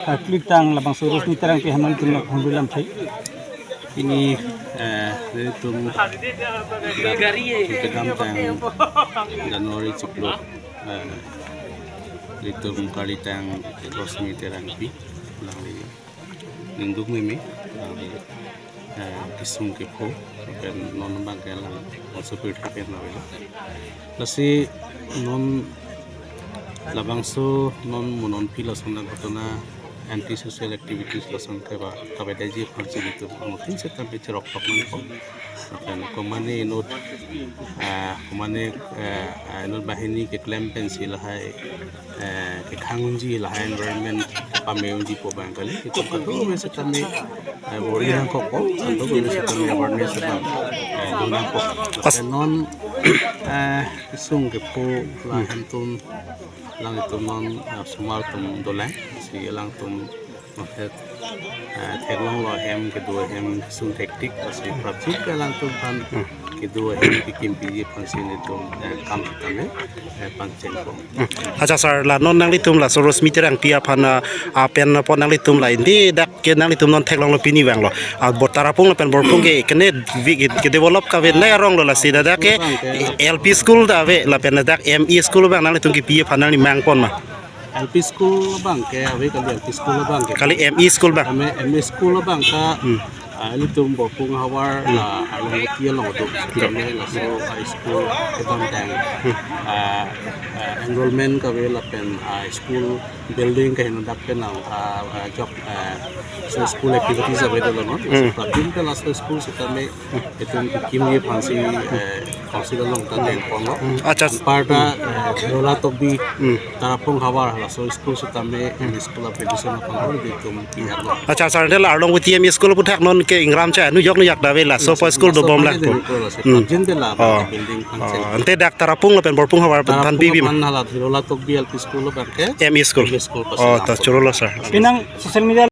klik tang labang surus ni terang ke hamal tum alhamdulillah thai ini tum kedam tang Januari ciklok litum kali tang rosmi terang pi lang lindung meme kisung ke po kan non bangkel also pit happen na wala lasi non labang so non monon pilos na gotona anti social activities lasan keba kabeda ji function itu mungkin setan bicara rok man ko kan komane not komane not bahini ke claim pencil hai ke khangunji la environment pameunji po bangkali itu kado me setan me borian ko ko kado me setan me awareness ba dona ko non sung ke po la hantun lang itu non semar tum dolang si lang tum mahet thelong lo hem kedua hem sung teknik si praktik lang tum pan kedua hem kimpi pansin itu kam tame pancen ko aja sar la non nang litum la soros miterang pia phana pen pon nang litum la indi dak ke nang litum non thelong lo pini wang lo botarapung la pen borpung ke kene ke develop ka ve na rong lo la sida dak ke LP school da ve la pen dak ME school bang nang litum ke pia phana ni mang pon ma LP school bang ke ave kali LP school bang ke kali ME school bang ME school bang ka litum borpung hawar la along kia long do kame la so high school kedam tang enrollment ka ve la pen school building ka hinu dak pen job so school activities available no so din ka la school so kame etum kim ye phansi council long ta den pongo acha parta rola to bi tarapung hawar la so school so kame school of education pongo de tum ki ha acha sar de la long with ME school puthak non ke ingram cha nu yok nu yak da ve la so for school do bom la jin de la building function ante dak tarapung la pen borpung hawar pan bibi ma man hala rola to bi LP school ba ke ME school school oh ta churolo sir pinang social media